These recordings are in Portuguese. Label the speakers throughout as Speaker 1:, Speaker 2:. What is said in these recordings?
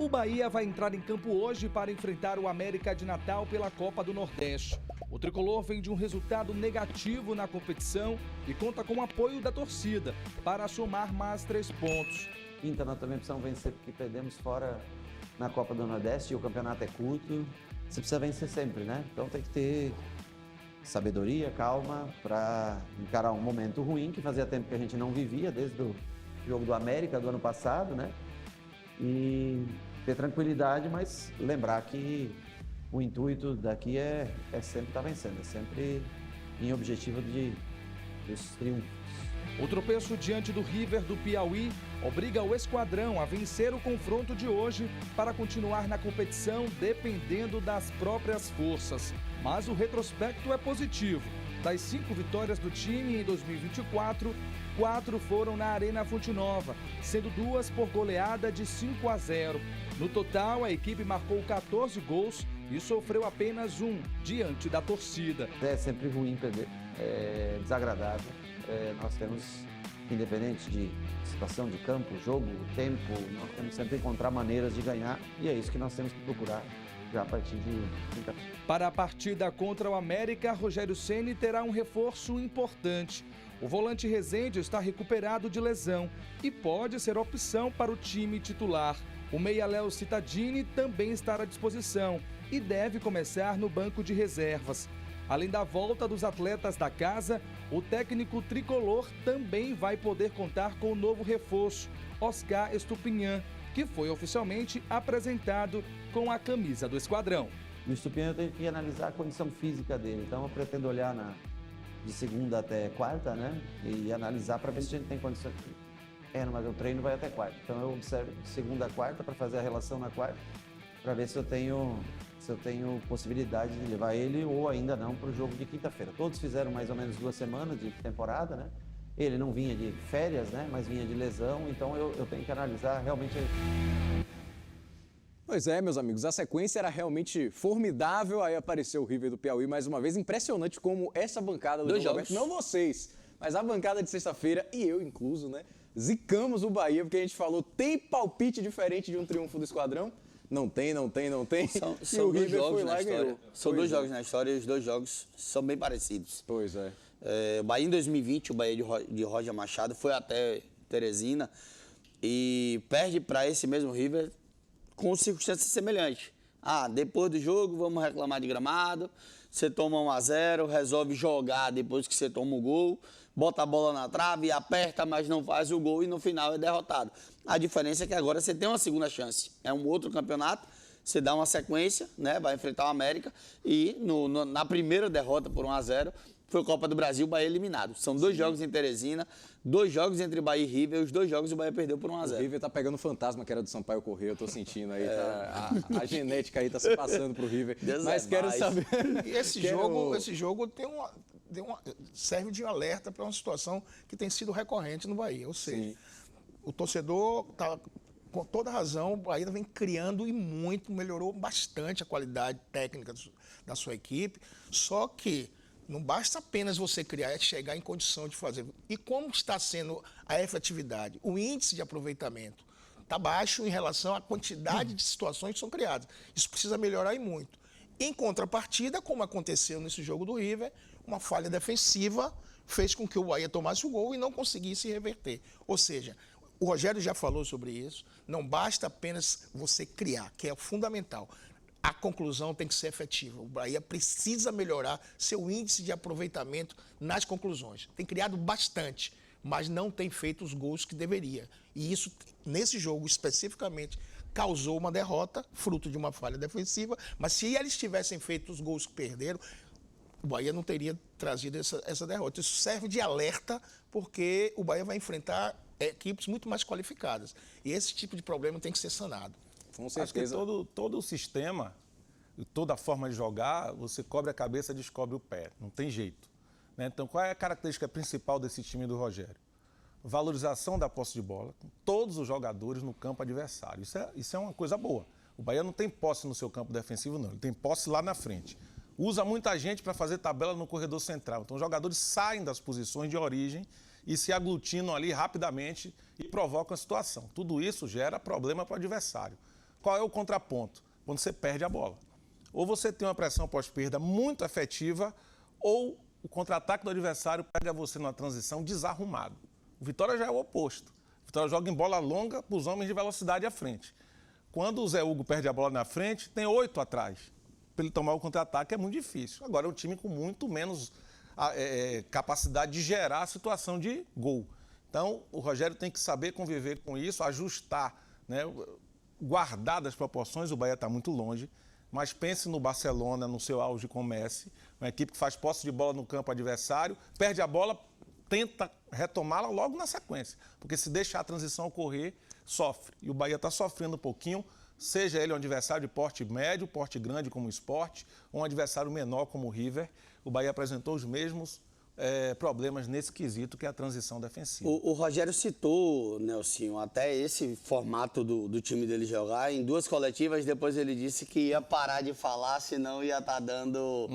Speaker 1: O Bahia vai entrar em campo hoje para enfrentar o América de Natal pela Copa do Nordeste. O tricolor vem de um resultado negativo na competição e conta com o apoio da torcida para somar mais 3 pontos.
Speaker 2: Quinta, nós também precisamos vencer porque perdemos fora na Copa do Nordeste e o campeonato é curto. Você precisa vencer sempre, né? Então tem que ter sabedoria, calma para encarar um momento ruim que fazia tempo que a gente não vivia, desde o jogo do América do ano passado, né? E ter tranquilidade, mas lembrar que o intuito daqui é sempre estar vencendo, é sempre em objetivo dos triunfos.
Speaker 1: O tropeço diante do River do Piauí obriga o esquadrão a vencer o confronto de hoje para continuar na competição dependendo das próprias forças. Mas o retrospecto é positivo. Das 5 vitórias do time em 2024, 4 foram na Arena Fonte Nova, sendo 2 por goleada de 5-0. No total, a equipe marcou 14 gols e sofreu apenas 1 diante da torcida.
Speaker 2: É sempre ruim perder, é desagradável. Nós temos, independente de situação de campo, jogo, tempo, nós temos sempre que encontrar maneiras de ganhar e é isso que nós temos que procurar já a partir de quinta-feira.
Speaker 1: Para a partida contra o América, Rogério Ceni terá um reforço importante. O volante Rezende está recuperado de lesão e pode ser opção para o time titular. O meia Léo Cittadini também está à disposição e deve começar no banco de reservas. Além da volta dos atletas da casa, o técnico tricolor também vai poder contar com o novo reforço, Oscar Estupinhan, que foi oficialmente apresentado com a camisa do esquadrão.
Speaker 2: No Estupinhan eu tenho que analisar a condição física dele, então eu pretendo olhar de segunda até quarta, né? E analisar para ver se a gente tem condição. Mas o treino vai até quarta, então eu observo de segunda a quarta para fazer a relação na quarta, para ver se eu tenho possibilidade de levar ele ou ainda não para o jogo de quinta-feira. Todos fizeram mais ou menos 2 semanas de temporada, né? Ele não vinha de férias, né? Mas vinha de lesão, então eu tenho que analisar realmente.
Speaker 3: Pois é, meus amigos, a sequência era realmente formidável, aí apareceu o River do Piauí mais uma vez, impressionante como essa bancada do Roberto, não vocês, mas a bancada de sexta-feira, e eu incluso, né? Zicamos o Bahia, porque a gente falou, tem palpite diferente de um triunfo do esquadrão? Não tem.
Speaker 4: São
Speaker 3: o River foi lá e ganhou.
Speaker 4: São 2 jogos na história e os 2 jogos são bem parecidos.
Speaker 3: Pois é.
Speaker 4: O Bahia em 2020, o Bahia de Roger Machado, foi até Teresina e perde para esse mesmo River com circunstâncias semelhantes. Depois do jogo, vamos reclamar de gramado, você toma 1-0, resolve jogar depois que você toma o gol, bota a bola na trave, aperta, mas não faz o gol e no final é derrotado. A diferença é que agora você tem uma segunda chance. É um outro campeonato, você dá uma sequência, né? Vai enfrentar o América e na primeira derrota por 1-0, foi a Copa do Brasil, o Bahia eliminado. São 2 jogos em Teresina, 2 jogos entre Bahia e River, os 2 jogos o Bahia perdeu por 1-0.
Speaker 3: O River tá pegando o fantasma que era do Sampaio Corrêa, eu tô sentindo aí, a genética aí tá se passando pro River. Mas quero saber...
Speaker 5: E esse jogo serve de alerta para uma situação que tem sido recorrente no Bahia, ou seja, o torcedor tá com toda razão, o Bahia vem criando e muito, melhorou bastante a qualidade técnica da sua equipe, só que não basta apenas você criar, é chegar em condição de fazer. E como está sendo a efetividade? O índice de aproveitamento está baixo em relação à quantidade de situações que são criadas. Isso precisa melhorar e muito. Em contrapartida, como aconteceu nesse jogo do River, uma falha defensiva fez com que o Bahia tomasse o gol e não conseguisse reverter. Ou seja, o Rogério já falou sobre isso, não basta apenas você criar, que é fundamental. A conclusão tem que ser efetiva. O Bahia precisa melhorar seu índice de aproveitamento nas conclusões. Tem criado bastante, mas não tem feito os gols que deveria. E isso, nesse jogo especificamente, causou uma derrota, fruto de uma falha defensiva. Mas se eles tivessem feito os gols que perderam, o Bahia não teria trazido essa derrota. Isso serve de alerta, porque o Bahia vai enfrentar equipes muito mais qualificadas. E esse tipo de problema tem que ser sanado.
Speaker 3: Com certeza.
Speaker 6: Acho que todo o sistema, toda a forma de jogar, você cobre a cabeça e descobre o pé. Não tem jeito. Né? Então, qual é a característica principal desse time do Rogério? Valorização da posse de bola, com todos os jogadores no campo adversário. Isso é uma coisa boa. O Bahia não tem posse no seu campo defensivo, não. Ele tem posse lá na frente. Usa muita gente para fazer tabela no corredor central. Então, os jogadores saem das posições de origem e se aglutinam ali rapidamente e provocam a situação. Tudo isso gera problema para o adversário. Qual é o contraponto? Quando você perde a bola. Ou você tem uma pressão pós-perda muito efetiva, ou o contra-ataque do adversário pega você numa transição desarrumado. O Vitória já é o oposto. O Vitória joga em bola longa para os homens de velocidade à frente. Quando o Zé Hugo perde a bola na frente, tem 8 atrás. Para ele tomar o contra-ataque é muito difícil. Agora é um time com muito menos capacidade de gerar a situação de gol. Então, o Rogério tem que saber conviver com isso, ajustar, né, guardar das proporções. O Bahia está muito longe, mas pense no Barcelona, no seu auge com o Messi, uma equipe que faz posse de bola no campo adversário, perde a bola, tenta retomá-la logo na sequência, porque se deixar a transição ocorrer, sofre. E o Bahia está sofrendo um pouquinho, seja ele um adversário de porte médio, porte grande como o Sport, ou um adversário menor como o River. O Bahia apresentou os mesmos problemas nesse quesito, que é a transição defensiva.
Speaker 4: O Rogério citou, Nelsinho, até esse formato do time dele jogar. Em 2 coletivas, depois ele disse que ia parar de falar, senão ia estar dando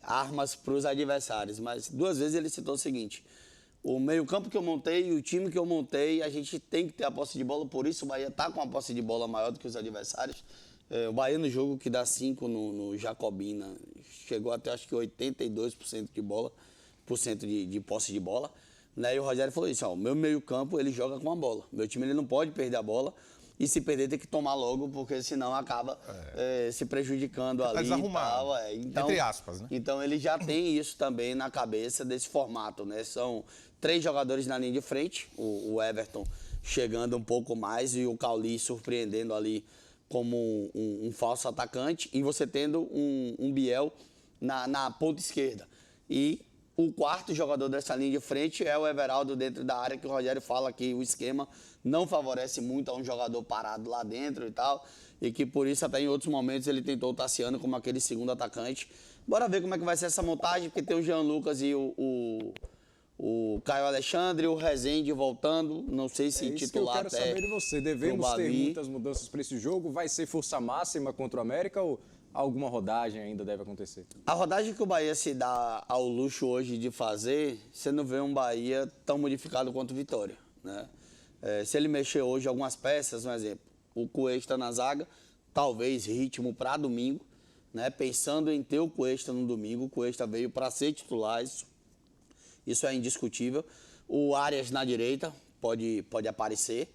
Speaker 4: armas para os adversários. Mas 2 vezes ele citou o seguinte: o meio-campo que eu montei e o time que eu montei, a gente tem que ter a posse de bola, por isso o Bahia está com a posse de bola maior do que os adversários. O Bahia, no jogo que dá 5 no Jacobina, chegou até acho que 82% de bola, de posse de bola, né? E o Rogério falou isso: ó, o meu meio-campo ele joga com a bola. Meu time ele não pode perder a bola, e se perder tem que tomar logo, porque senão acaba se prejudicando ali.
Speaker 6: Desarrumado,
Speaker 4: então,
Speaker 6: entre aspas, né?
Speaker 4: Então ele já tem isso também na cabeça desse formato, né? São 3 jogadores na linha de frente, o Everton chegando um pouco mais e o Cauli surpreendendo ali como um falso atacante, e você tendo um Biel na ponta esquerda. E o 4º jogador dessa linha de frente é o Everaldo dentro da área, que o Rogério fala que o esquema não favorece muito a um jogador parado lá dentro e tal, e que por isso até em outros momentos ele tentou o Tassiano como aquele segundo atacante. Bora ver como é que vai ser essa montagem, porque tem o Jean Lucas e o Caio Alexandre, o Rezende voltando, não sei se titular até.
Speaker 3: Isso que eu quero saber de você. Devemos ter muitas mudanças para esse jogo? Vai ser força máxima contra o América ou alguma rodagem ainda deve acontecer?
Speaker 4: A rodagem que o Bahia se dá ao luxo hoje de fazer, você não vê um Bahia tão modificado quanto o Vitória, né? Se ele mexer hoje algumas peças, um exemplo, o Cuesta na zaga, talvez ritmo para domingo, né? Pensando em ter o Cuesta no domingo, o Cuesta veio para ser titular, isso é indiscutível. O Arias na direita pode aparecer,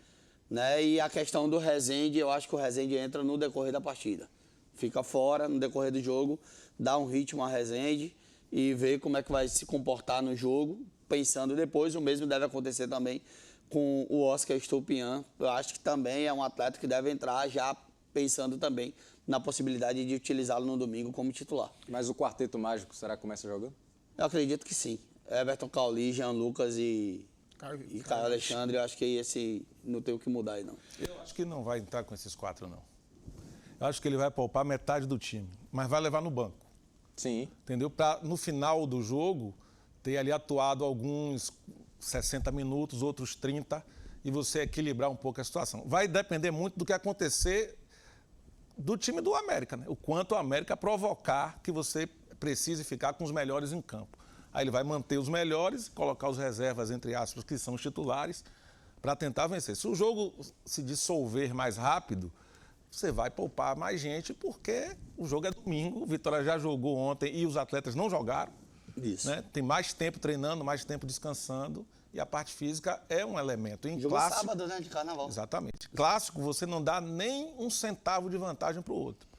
Speaker 4: né? E a questão do Rezende, eu acho que o Rezende entra no decorrer da partida. Fica fora no decorrer do jogo, dá um ritmo a Rezende e vê como é que vai se comportar no jogo, pensando depois. O mesmo deve acontecer também com o Oscar Estupiñán. Eu acho que também é um atleta que deve entrar já pensando também na possibilidade de utilizá-lo no domingo como titular.
Speaker 3: Mas o quarteto mágico, será que começa jogando?
Speaker 4: Eu acredito que sim. Everton, Cauli, Jean Lucas e Caio Alexandre, eu acho que esse não tem o que mudar aí, não.
Speaker 6: Eu acho que não vai entrar com esses 4, não. Eu acho que ele vai poupar metade do time, mas vai levar no banco.
Speaker 3: Sim.
Speaker 6: Entendeu? Para, no final do jogo, ter ali atuado alguns 60 minutos, outros 30, e você equilibrar um pouco a situação. Vai depender muito do que acontecer do time do América, né? O quanto o América provocar que você precise ficar com os melhores em campo. Aí ele vai manter os melhores, colocar os reservas, entre aspas, que são os titulares, para tentar vencer. Se o jogo se dissolver mais rápido, você vai poupar mais gente, porque o jogo é domingo, o Vitória já jogou ontem e os atletas não jogaram.
Speaker 4: Isso.
Speaker 6: Né? Tem mais tempo treinando, mais tempo descansando, e a parte física é um elemento. Em
Speaker 4: Jogou
Speaker 6: clássico,
Speaker 4: sábado, né, de carnaval.
Speaker 6: Exatamente. Clássico, você não dá nem um centavo de vantagem para o outro,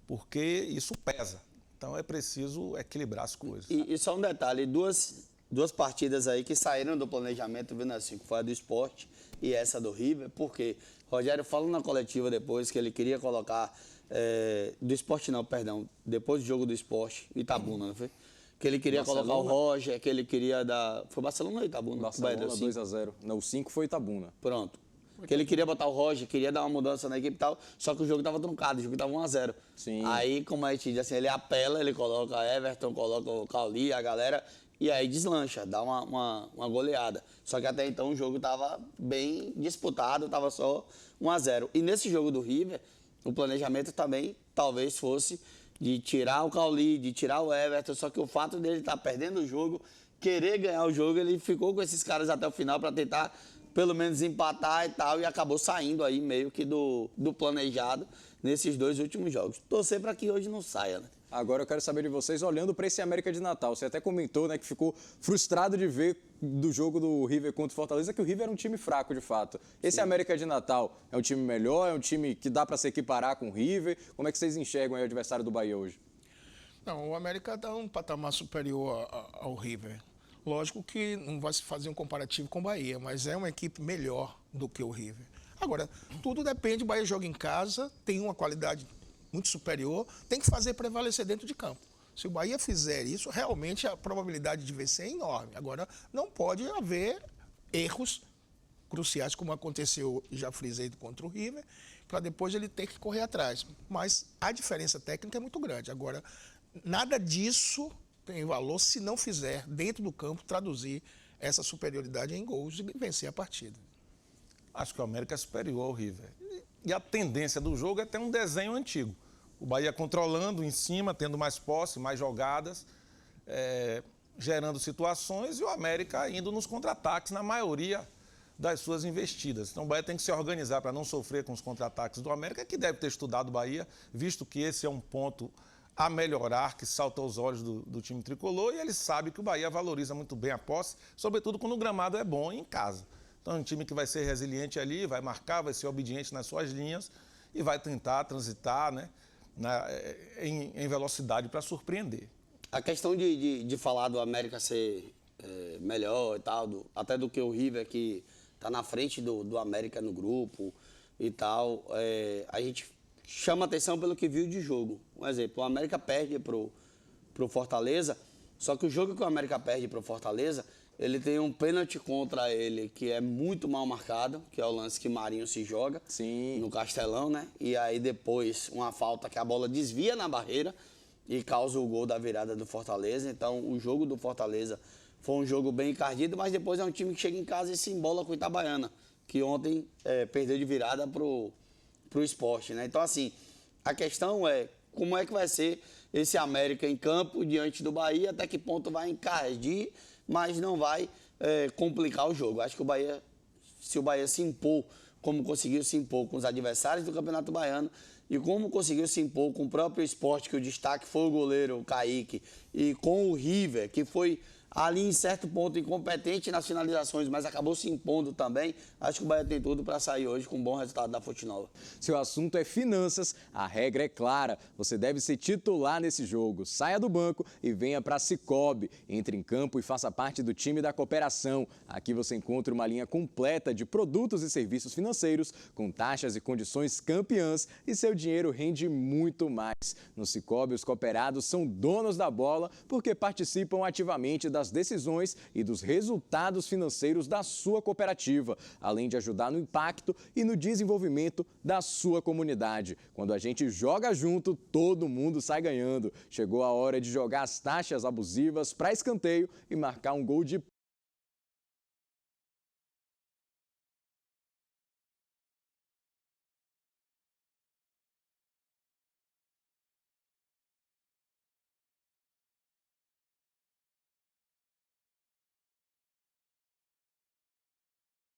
Speaker 6: porque isso pesa. Então é preciso equilibrar as coisas.
Speaker 4: E só um detalhe, duas partidas aí que saíram do planejamento, viu, assim, que foi a do Sport e essa do River, porque Rogério falou na coletiva depois que ele queria colocar, do Sport não, perdão, depois do jogo do Sport, Itabuna, não foi? Que ele queria colocar o Roger, que ele queria dar... Foi Barcelona ou Itabuna?
Speaker 3: Barcelona 2-0. Não, o 5 foi Itabuna.
Speaker 4: Pronto. Que ele queria botar o Roger, queria dar uma mudança na equipe e tal, só que o jogo estava truncado, o jogo estava 1-0.
Speaker 3: Sim.
Speaker 4: Aí, como a gente diz assim, ele apela, ele coloca Everton, coloca o Cauli, a galera, e aí deslancha, dá uma goleada. Só que até então o jogo estava bem disputado, estava só 1-0. E nesse jogo do River, o planejamento também talvez fosse de tirar o Cauli, de tirar o Everton, só que o fato dele estar perdendo o jogo, querer ganhar o jogo, ele ficou com esses caras até o final para tentar pelo menos empatar e tal, e acabou saindo aí meio que do planejado nesses 2 últimos jogos. Torcer para que hoje não saia, né?
Speaker 3: Agora eu quero saber de vocês, olhando para esse América de Natal. Você até comentou, né, que ficou frustrado de ver do jogo do River contra o Fortaleza, que o River era um time fraco, de fato. Esse América de Natal é um time melhor, é um time que dá para se equiparar com o River? Como é que vocês enxergam aí o adversário do Bahia hoje?
Speaker 5: Não, o América dá um patamar superior ao River. Lógico que não vai se fazer um comparativo com o Bahia, mas é uma equipe melhor do que o River. Agora, tudo depende, o Bahia joga em casa, tem uma qualidade muito superior, tem que fazer prevalecer dentro de campo. Se o Bahia fizer isso, realmente a probabilidade de vencer é enorme. Agora, não pode haver erros cruciais, como aconteceu, já frisei, contra o River, para depois ele ter que correr atrás. Mas a diferença técnica é muito grande. Agora, nada disso tem valor se não fizer, dentro do campo, traduzir essa superioridade em gols e vencer a partida.
Speaker 6: Acho que o América é superior ao River. E a tendência do jogo é ter um desenho antigo. O Bahia controlando em cima, tendo mais posse, mais jogadas, gerando situações, e o América indo nos contra-ataques na maioria das suas investidas. Então o Bahia tem que se organizar para não sofrer com os contra-ataques do América, que deve ter estudado o Bahia, visto que esse é um ponto a melhorar, que salta aos olhos do time tricolor, e ele sabe que o Bahia valoriza muito bem a posse, sobretudo quando o gramado é bom em casa. Então é um time que vai ser resiliente ali, vai marcar, vai ser obediente nas suas linhas e vai tentar transitar, né, em velocidade para surpreender.
Speaker 4: A questão de falar do América ser melhor e tal, até do que o River, que está na frente do América no grupo e tal, a gente chama atenção pelo que viu de jogo. Um exemplo, o América perde pro Fortaleza, só que o jogo que o América perde pro Fortaleza, ele tem um pênalti contra ele que é muito mal marcado, que é o lance que Marinho se joga no Castelão, né? E aí depois uma falta que a bola desvia na barreira e causa o gol da virada do Fortaleza. Então o jogo do Fortaleza foi um jogo bem encardido, mas depois é um time que chega em casa e se embola com o Itabaiana, que ontem perdeu de virada pro Sport, né? Então assim, a questão é como é que vai ser esse América em campo diante do Bahia, até que ponto vai encardir, mas não vai complicar o jogo. Acho que o Bahia, se o Bahia se impor, como conseguiu se impor com os adversários do Campeonato Baiano e como conseguiu se impor com o próprio Sport, que o destaque foi o goleiro, o Kaique, e com o River, que foi ali em certo ponto incompetente nas finalizações, mas acabou se impondo também. Acho que o Bahia tem tudo para sair hoje com um bom resultado da Fonte Nova.
Speaker 3: Se o assunto é finanças, a regra é clara. Você deve ser titular nesse jogo. Saia do banco e venha para a Sicoob. Entre em campo e faça parte do time da cooperação. Aqui você encontra uma linha completa de produtos e serviços financeiros com taxas e condições campeãs e seu dinheiro rende muito mais. No Sicoob, os cooperados são donos da bola porque participam ativamente das decisões e dos resultados financeiros da sua cooperativa, além de ajudar no impacto e no desenvolvimento da sua comunidade. Quando a gente joga junto, todo mundo sai ganhando. Chegou a hora de jogar as taxas abusivas para escanteio e marcar um gol de